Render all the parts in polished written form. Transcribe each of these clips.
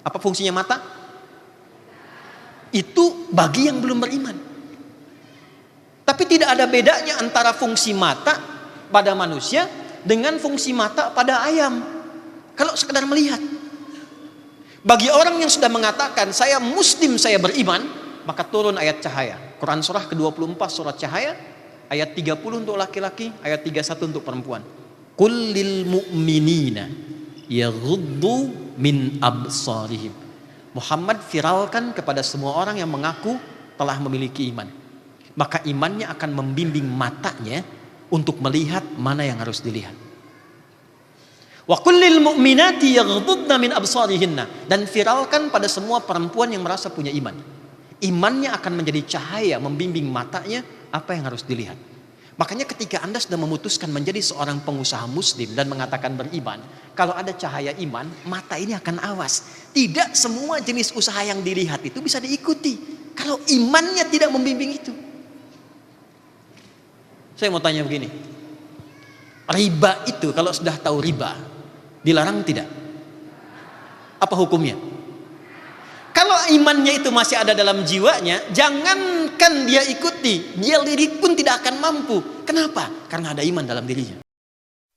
Apa fungsinya mata? Itu bagi yang belum beriman. Tapi tidak ada bedanya antara fungsi mata pada manusia dengan fungsi mata pada ayam. Kalau sekedar melihat. Bagi orang yang sudah mengatakan saya muslim, saya beriman, maka turun ayat cahaya. Quran surah ke-24 surat Cahaya, ayat 30 untuk laki-laki, ayat 31 untuk perempuan. Qul lil mu'minina yaghuddu min absarihim. Muhammad viralkan kepada semua orang yang mengaku telah memiliki iman. Maka imannya akan membimbing matanya untuk melihat mana yang harus dilihat. Wa kullil mu'minati yaghdudna min absarihinna, dan viralkan pada semua perempuan yang merasa punya iman. Imannya akan menjadi cahaya membimbing matanya apa yang harus dilihat. Makanya ketika Anda sudah memutuskan menjadi seorang pengusaha muslim dan mengatakan beriman, kalau ada cahaya iman, mata ini akan awas. Tidak semua jenis usaha yang dilihat itu bisa diikuti kalau imannya tidak membimbing itu. Saya mau tanya begini, riba itu kalau sudah tahu riba, dilarang tidak? Apa hukumnya? Kalau imannya itu masih ada dalam jiwanya, jangankan dia ikuti, dia lirik pun tidak akan mampu. Kenapa? Karena ada iman dalam dirinya.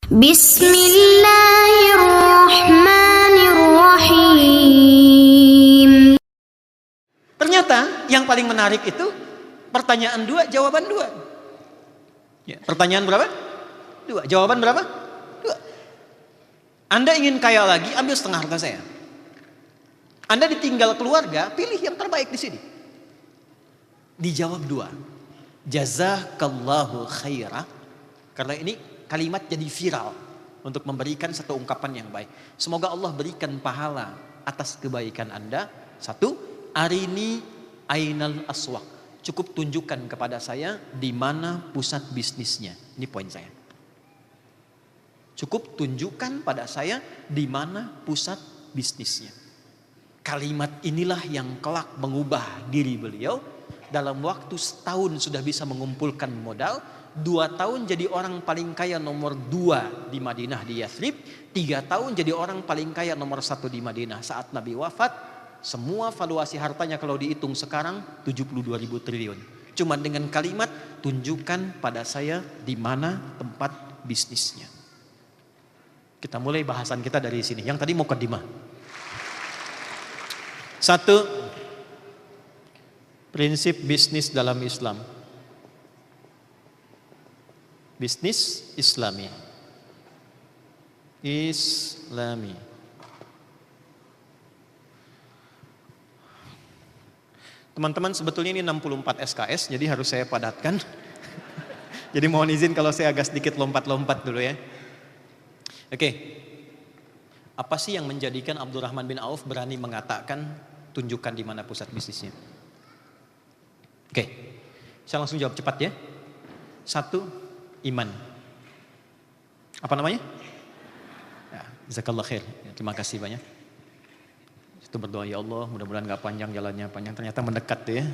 Bismillahirrahmanirrahim. Ternyata yang paling menarik itu pertanyaan 2, jawaban 2. Ya, pertanyaan berapa? 2. Jawaban berapa? 2. Anda ingin kaya lagi, ambil setengah harta saya. Anda ditinggal keluarga, pilih yang terbaik di sini. Dijawab 2. Jazakallahu khairah. Karena ini kalimat jadi viral untuk memberikan satu ungkapan yang baik. Semoga Allah berikan pahala atas kebaikan Anda. 1, arini ainal aswaq. Cukup tunjukkan kepada saya di mana pusat bisnisnya. Ini poin saya. Cukup tunjukkan pada saya di mana pusat bisnisnya. Kalimat inilah yang kelak mengubah diri beliau. Dalam waktu setahun sudah bisa mengumpulkan modal. 2 tahun jadi orang paling kaya nomor 2 di Madinah, di Yathrib. 3 tahun jadi orang paling kaya nomor 1 di Madinah. Saat Nabi wafat, semua valuasi hartanya kalau dihitung sekarang 72.000 triliun. Cuma dengan kalimat tunjukkan pada saya di mana tempat bisnisnya. Kita mulai bahasan kita dari sini. Yang tadi mukaddimah. 1, prinsip bisnis dalam Islam. Bisnis Islami. Teman-teman, sebetulnya ini 64 SKS, jadi harus saya padatkan. Jadi mohon izin kalau saya agak sedikit lompat-lompat dulu ya. Oke. Apa sih yang menjadikan Abdurrahman bin Auf berani mengatakan tunjukkan di mana pusat bisnisnya? Oke. Saya langsung jawab cepat ya. 1, iman. Apa namanya? Ya, jazakallah khair. Ya, terima kasih banyak. Itu berdoa, ya Allah mudah-mudahan gak panjang jalannya, panjang ternyata mendekat tuh ya.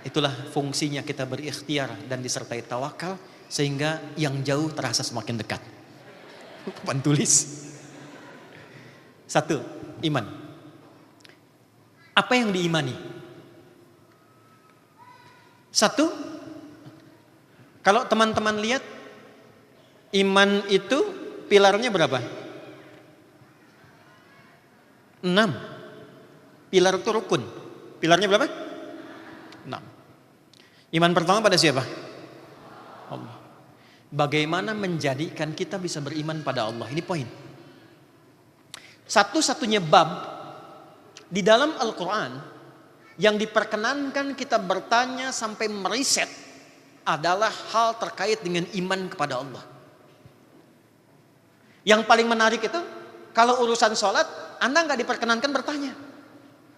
Itulah fungsinya kita berikhtiar dan disertai tawakal sehingga yang jauh terasa semakin dekat. Papan tulis. 1, iman. Apa yang diimani? 1, kalau teman-teman lihat iman itu pilarnya berapa? 6. Pilar itu rukun. Pilarnya berapa? 6. Iman pertama pada siapa? Allah. Bagaimana menjadikan kita bisa beriman pada Allah? Ini poin. Satu-satunya bab di dalam Al-Quran yang diperkenankan kita bertanya sampai meriset adalah hal terkait dengan iman kepada Allah. Yang paling menarik itu, kalau urusan sholat, Anda nggak diperkenankan bertanya.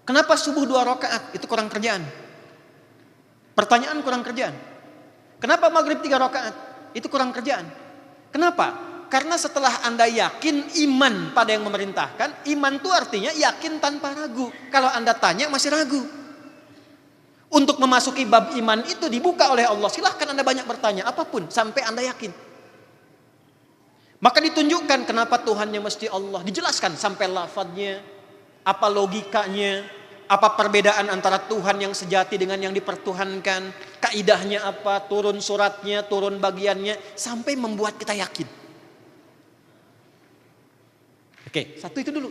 Kenapa subuh 2 rakaat? Itu kurang kerjaan. Pertanyaan kurang kerjaan. Kenapa maghrib 3 rakaat? Itu kurang kerjaan. Kenapa? Karena setelah Anda yakin iman pada yang memerintahkan, iman itu artinya yakin tanpa ragu. Kalau Anda tanya masih ragu. Untuk memasuki bab iman itu dibuka oleh Allah. Silahkan Anda banyak bertanya apapun sampai Anda yakin. Maka ditunjukkan kenapa Tuhannya mesti Allah. Dijelaskan sampai lafadznya, Apa logikanya? Apa perbedaan antara Tuhan yang sejati dengan yang dipertuhankan? Kaidahnya apa? Turun suratnya, turun bagiannya, sampai membuat kita yakin. Oke, satu itu dulu.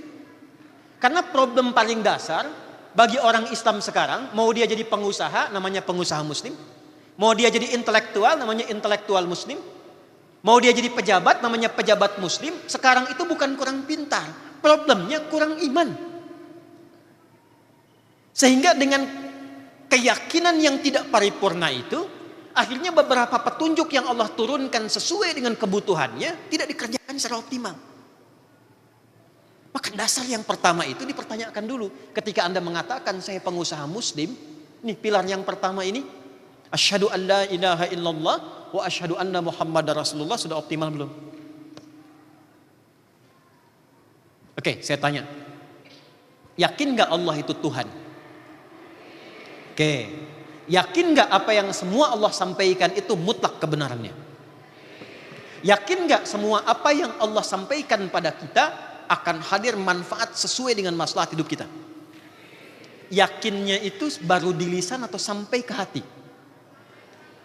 Karena problem paling dasar bagi orang Islam sekarang, mau dia jadi pengusaha, namanya pengusaha muslim. Mau dia jadi intelektual, namanya intelektual muslim. Mau dia jadi pejabat, namanya pejabat muslim. Sekarang itu bukan kurang pintar, problemnya kurang iman. Sehingga dengan keyakinan yang tidak paripurna itu, akhirnya beberapa petunjuk yang Allah turunkan sesuai dengan kebutuhannya tidak dikerjakan secara optimal. Maka dasar yang pertama itu dipertanyakan dulu. Ketika Anda mengatakan saya pengusaha muslim, nih pilar yang pertama ini, asyhadu an la ilaha illallah wa asyhadu anna muhammadar rasulullah, sudah optimal belum? Oke, saya tanya. Yakin gak Allah itu Tuhan? Oke, yakin gak apa yang semua Allah sampaikan itu mutlak kebenarannya? Yakin gak semua apa yang Allah sampaikan pada kita akan hadir manfaat sesuai dengan maslahat hidup kita? Yakinnya itu baru di lisan atau sampai ke hati?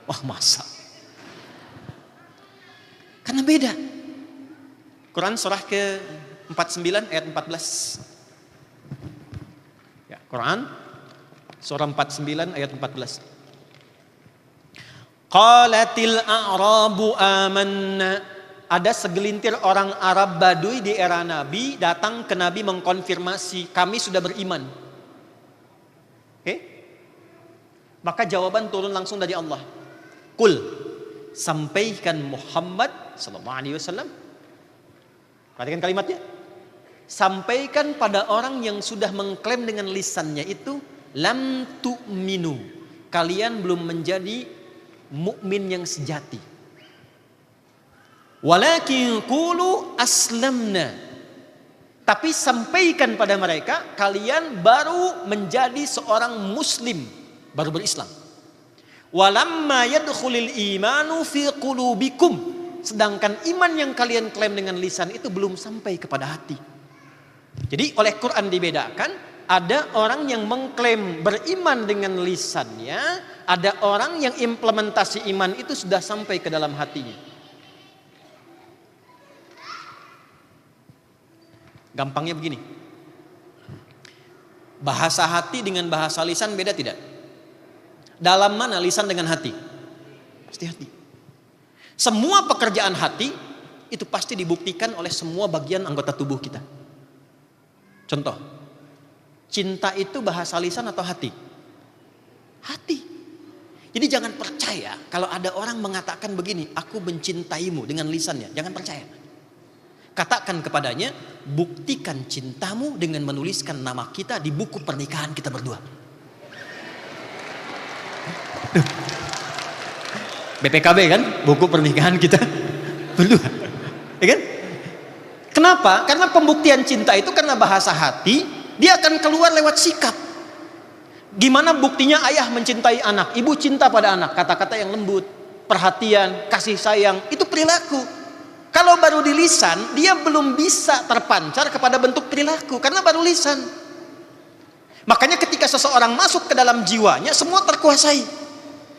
Wah, masa? Karena beda. Quran surah ke-49 ayat 14. Ya, Quran surah 49 ayat 14. Qalatil a'rabu amanna. Ada segelintir orang Arab Baduy di era Nabi datang ke Nabi mengkonfirmasi, kami sudah beriman. Oke? Maka jawaban turun langsung dari Allah. Qul, sampaikan Muhammad sallallahu alaihi wasallam. Perhatikan kalimatnya. Sampaikan pada orang yang sudah mengklaim dengan lisannya itu, lam tu'minu, kalian belum menjadi mukmin yang sejati. Walakin qulu aslamna, tapi sampaikan pada mereka kalian baru menjadi seorang muslim, baru berislam. Walamma yadkhulul imanu fi qulubikum, sedangkan iman yang kalian klaim dengan lisan itu belum sampai kepada hati. Jadi oleh Quran dibedakan, ada orang yang mengklaim beriman dengan lisannya, ada orang yang implementasi iman itu sudah sampai ke dalam hatinya. Gampangnya begini. Bahasa hati dengan bahasa lisan beda tidak? Dalam mana lisan dengan hati? Pasti hati. Semua pekerjaan hati itu pasti dibuktikan oleh semua bagian anggota tubuh kita. Contoh, cinta itu bahasa lisan atau hati? Hati. Jadi jangan percaya kalau ada orang mengatakan begini, aku mencintaimu dengan lisannya. Jangan percaya. Katakan kepadanya, buktikan cintamu dengan menuliskan nama kita di buku pernikahan kita berdua. BPKB kan, buku pernikahan kita berdua. Ya kan? Kenapa? Karena pembuktian cinta itu karena bahasa hati, dia akan keluar lewat sikap. Gimana buktinya ayah mencintai anak, ibu cinta pada anak, kata-kata yang lembut, perhatian, kasih sayang, itu perilaku. Kalau baru di lisan, dia belum bisa terpancar kepada bentuk perilaku karena baru lisan. Makanya ketika seseorang masuk ke dalam jiwanya, semua terkuasai.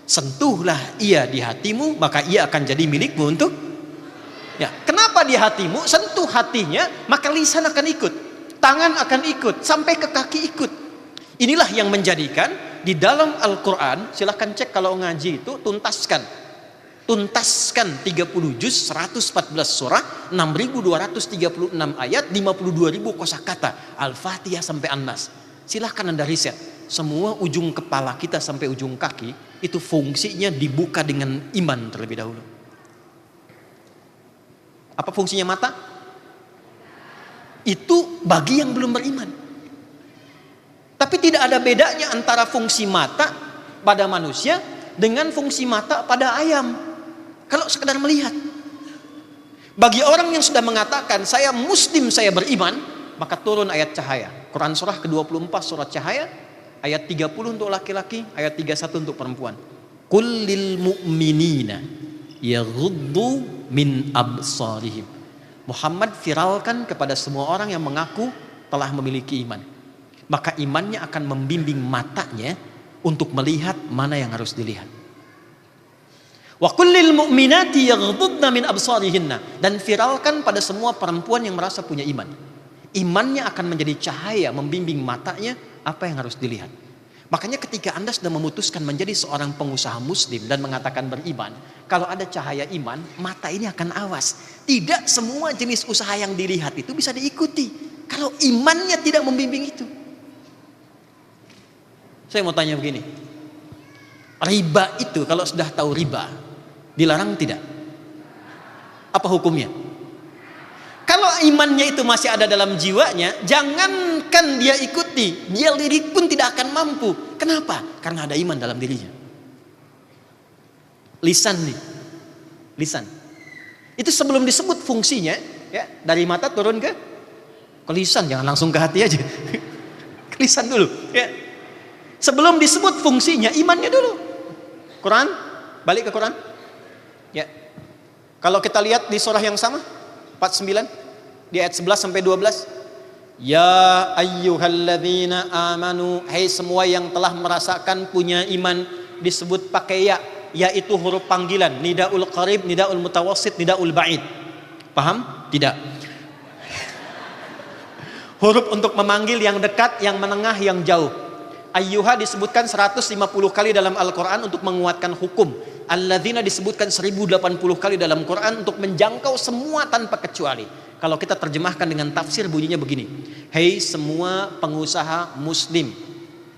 Sentuhlah ia di hatimu, maka ia akan jadi milikmu untuk ya. Kenapa di hatimu? Sentuh hatinya, maka lisan akan ikut, tangan akan ikut, sampai ke kaki ikut. Inilah yang menjadikan di dalam Al-Quran, silahkan cek kalau ngaji itu, tuntaskan 30 juz, 114 surah, 6236 ayat, 52.000 kosakata, Al-Fatihah sampai An-Nas. Silahkan Anda riset. Semua ujung kepala kita sampai ujung kaki itu fungsinya dibuka dengan iman terlebih dahulu. Apa fungsinya mata? Itu bagi yang belum beriman. Tapi tidak ada bedanya antara fungsi mata pada manusia dengan fungsi mata pada ayam. Kalau sekedar melihat. Bagi orang yang sudah mengatakan saya muslim, saya beriman, maka turun ayat cahaya. Quran surah ke-24 surat cahaya, ayat 30 untuk laki-laki, ayat 31 untuk perempuan. Qul lil mu'minina yaghuddu min absarihim. Muhammad viralkan kepada semua orang yang mengaku telah memiliki iman. maka imannya akan membimbing matanya untuk melihat mana yang harus dilihat. Wa kullil mu'minati yaghdudna min absarihinna, dan viralkan pada semua perempuan yang merasa punya iman. Imannya akan menjadi cahaya membimbing matanya apa yang harus dilihat. Makanya ketika Anda sudah memutuskan menjadi seorang pengusaha muslim dan mengatakan beriman, kalau ada cahaya iman, mata ini akan awas. Tidak semua jenis usaha yang dilihat itu bisa diikuti kalau imannya tidak membimbing itu. Saya mau tanya begini, riba itu kalau sudah tahu riba, dilarang tidak? Apa hukumnya? Kalau imannya itu masih ada dalam jiwanya, jangankan dia ikuti, dia lirik pun tidak akan mampu. Kenapa? Karena ada iman dalam dirinya. Lisan nih, lisan. Itu sebelum disebut fungsinya, ya, dari mata turun ke lisan, jangan langsung ke hati aja. Ke lisan dulu, ya. Sebelum disebut fungsinya, imannya dulu. Quran, balik ke Quran. Ya. Kalau kita lihat di surah yang sama, 49 di ayat 11 sampai 12. Ya ayyuhalladzina amanu, hai semua yang telah merasakan punya iman, disebut pakai ya, yaitu huruf panggilan, nidaul qarib, nidaul mutawassit, nidaul ba'id. Paham? Tidak. Huruf untuk memanggil yang dekat, yang menengah, yang jauh. Ayyuha disebutkan 150 kali dalam Al-Quran untuk menguatkan hukum. Alladzina disebutkan 1080 kali dalam Quran untuk menjangkau semua tanpa kecuali. Kalau kita terjemahkan dengan tafsir bunyinya begini. Hei semua pengusaha muslim,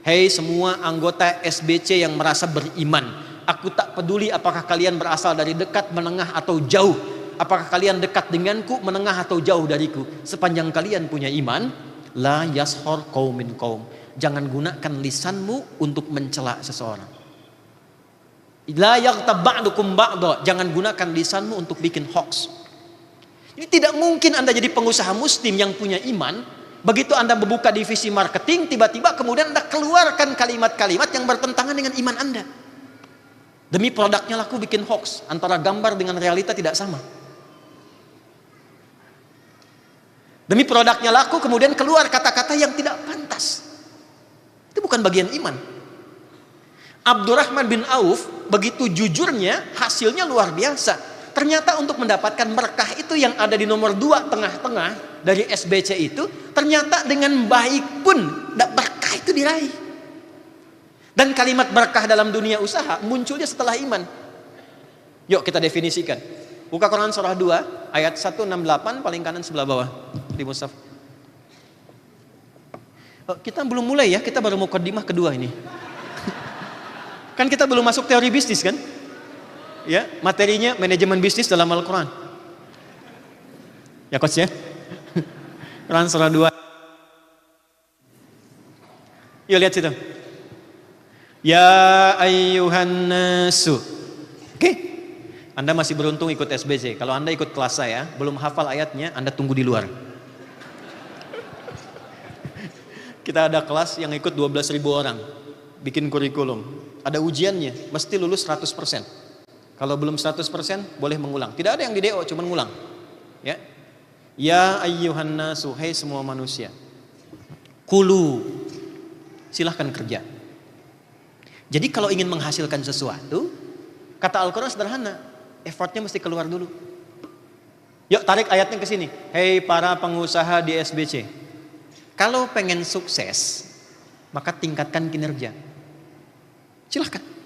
hei semua anggota SBC yang merasa beriman, aku tak peduli apakah kalian berasal dari dekat, menengah atau jauh, apakah kalian dekat denganku, menengah atau jauh dariku, sepanjang kalian punya iman, la yashor qaumin qaum, jangan gunakan lisanmu untuk mencela seseorang. La yaghtab ba'dukum ba'da, jangan gunakan lisanmu untuk bikin hoax. Ini tidak mungkin Anda jadi pengusaha muslim yang punya iman, begitu Anda membuka divisi marketing, tiba-tiba kemudian Anda keluarkan kalimat-kalimat yang bertentangan dengan iman Anda. Demi produknya laku bikin hoax, antara gambar dengan realita tidak sama. Demi produknya laku kemudian keluar kata-kata yang tidak pantas. Itu bukan bagian iman. Abdurrahman bin Auf begitu jujurnya, hasilnya luar biasa. Ternyata untuk mendapatkan berkah itu yang ada di nomor 2 tengah-tengah dari SBC itu, ternyata dengan baik pun berkah itu diraih. Dan kalimat berkah dalam dunia usaha munculnya setelah iman. Yuk kita definisikan. Buka Quran surah 2 ayat 168 paling kanan sebelah bawah di mushaf. Kita belum mulai ya, kita baru mukaddimah kedua ini. Kan kita belum masuk teori bisnis kan? Ya, materinya manajemen bisnis dalam Al-Quran. Ya coach ya. Quran surah 2. Yuk lihat situ. Ya ayyuhan nasu. Oke. Anda masih beruntung ikut SBC. Kalau Anda ikut kelas saya, belum hafal ayatnya, Anda tunggu di luar. Kita ada kelas yang ikut 12.000 orang. Bikin kurikulum. Ada ujiannya, mesti lulus 100%. Kalau belum 100% boleh mengulang. Tidak ada yang di DO, cuma ngulang. Ya. Ya ayyuhan nasu, hai semua manusia. Kulu. Silahkan kerja. Jadi kalau ingin menghasilkan sesuatu, kata Al-Quran sederhana, effortnya mesti keluar dulu. Yuk tarik ayatnya ke sini. Hei para pengusaha di SBC. Kalau pengen sukses, maka tingkatkan kinerja. Silahkan.